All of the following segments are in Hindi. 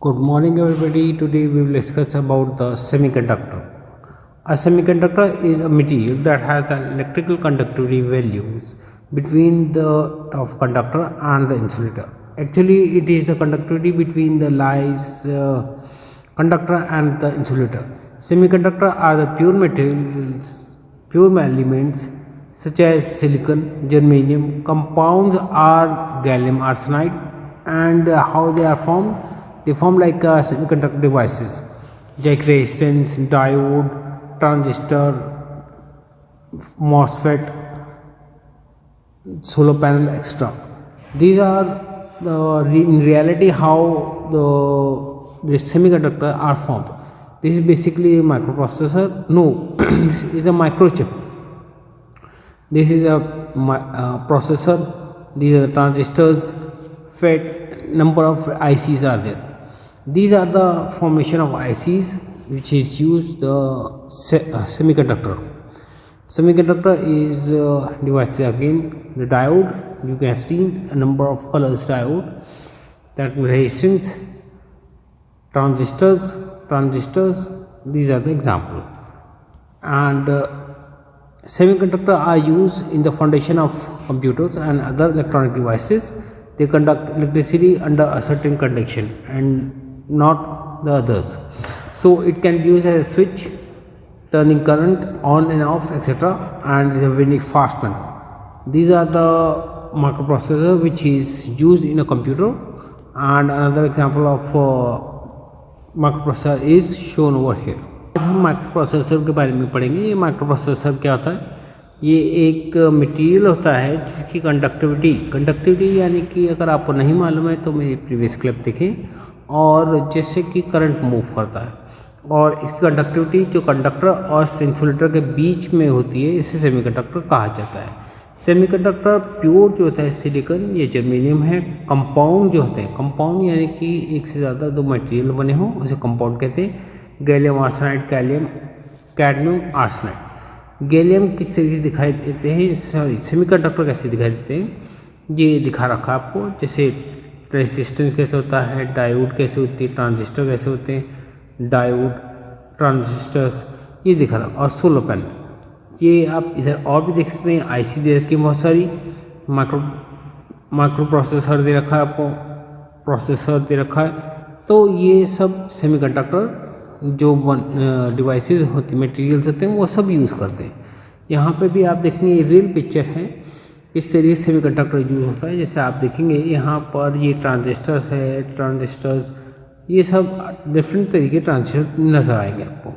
Good morning everybody. Today we will discuss about the semiconductor. A semiconductor is a material that has the electrical conductivity values between the of conductor and the insulator. Actually it is the conductivity between the conductor and the insulator. Semiconductor are the pure materials, pure elements such as silicon, germanium. Compounds are gallium arsenide, and how they are formed. They form like semiconductor devices like resistance, diode, transistor, MOSFET, solar panel, etc. These are in reality how the semiconductor are formed. This is basically a microprocessor. No, this is a microchip. This is a processor. These are the transistors. FET, number of ICs are there. These are the formation of ICs which is used the semiconductor. Semiconductor is device again the diode. You can have seen a number of colors diode, that resistance, transistors. These are the example. And semiconductor are used in the foundation of computers and other electronic devices. They conduct electricity under a certain condition and not the others. So it can be used as a switch, turning current on and off, etc., and is a very fast manner. These are the microprocessor which is used in a computer, and another example of microprocessor is shown over here. हम माइक्रोप्रोसेसर के बारे में पढ़ेंगे. ये माइक्रोप्रोसेसर क्या होता है? ये एक मटेरियल होता है जिसकी कंडक्टिविटी यानी कि अगर आपको नहीं मालूम है तो मेरी प्रीवियस क्लिप देखें. और जैसे कि करंट मूव करता है और इसकी कंडक्टिविटी जो कंडक्टर और इंसुलेटर के बीच में होती है, इसे सेमीकंडक्टर कहा जाता है. सेमीकंडक्टर प्योर जो होता है सिलिकॉन या जर्मेनियम है. कंपाउंड जो होते हैं, कंपाउंड यानी कि एक से ज़्यादा दो मटेरियल बने हों उसे कंपाउंड कहते हैं. Gallium arsenide, cadmium arsenide. Gallium किस तरीके से दिखाई देते हैं, सॉरी सेमीकंडक्टर कैसे दिखाई देते हैं, ये दिखा रखा आपको. जैसे रेजिस्टेंस कैसे होता है, डायोड कैसे होती है, ट्रांजिस्टर कैसे होते हैं, डायोड, ट्रांजिस्टर्स, ये दिखा रहा. और सोलर पैनल, ये आप इधर और भी देख सकते हैं. आईसी दे रखी है बहुत सारी. माइक्रो प्रोसेसर दे रखा है आपको, प्रोसेसर दे रखा है. तो ये सब सेमीकंडक्टर जो डिवाइसेस होती मटेरियल्स होते हैं वो सब यूज़ करते हैं. यहाँ पे भी आप देखेंगे ये रियल पिक्चर है किस तरीके से सेमीकंडक्टर यूज होता है. जैसे आप देखेंगे यहाँ पर ये ट्रांजिस्टर्स ये सब डिफरेंट तरीके ट्रांजिस्टर नज़र आएंगे आपको.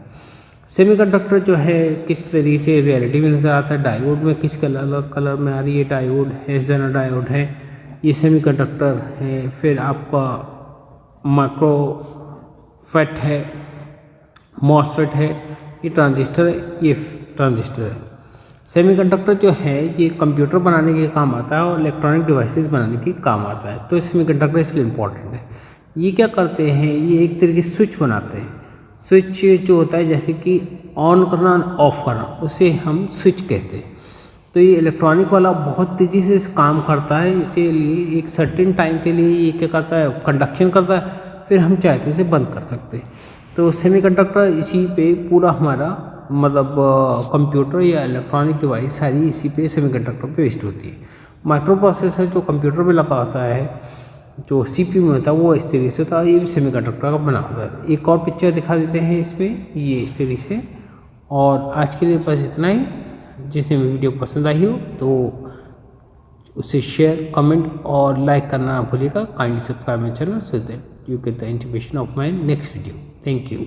सेमीकंडक्टर जो है किस तरीके से रियलिटी में नज़र आता है. डायोड में किस कलर में आ रही है, डायोड है, जेना डायोड है, ये सेमीकंडक्टर है. फिर आपका माइक्रोफेट है, मॉसफेट है, ये ट्रांजिस्टर है, ये ट्रांजिस्टर है. सेमीकंडक्टर जो है ये कंप्यूटर बनाने के काम आता है और इलेक्ट्रॉनिक डिवाइसेस बनाने के काम आता है. तो सेमीकंडक्टर इसलिए इम्पोर्टेंट है. ये क्या करते हैं, ये एक तरीके से स्विच बनाते हैं. स्विच जो होता है जैसे कि ऑन करना ऑफ करना, उसे हम स्विच कहते हैं. तो ये इलेक्ट्रॉनिक वाला बहुत तेज़ी से इस काम करता है. इसीलिए एक सर्टेन टाइम के लिए ये क्या करता है, कंडक्शन करता है, फिर हम चाहे तो इसे बंद कर सकते हैं. तो सेमीकंडक्टर इसी पे पूरा हमारा मतलब कंप्यूटर या इलेक्ट्रॉनिक डिवाइस सारी इसी पे सेमीकंडक्टर पे बेस्ड होती है. माइक्रो प्रोसेसर जो कंप्यूटर में लगा होता है, जो सीपीयू में होता है, वो इस तरीके से होता है. ये भी सेमीकंडक्टर का बना होता है. एक और पिक्चर दिखा देते हैं इसमें, ये इस तरीके से. और आज के लिए बस इतना ही. जिसे वीडियो पसंद आई हो तो उसे शेयर, कमेंट और लाइक करना ना भूलिएगा. Kindly subscribe my channel so that you get the intimation of my next video. Thank you.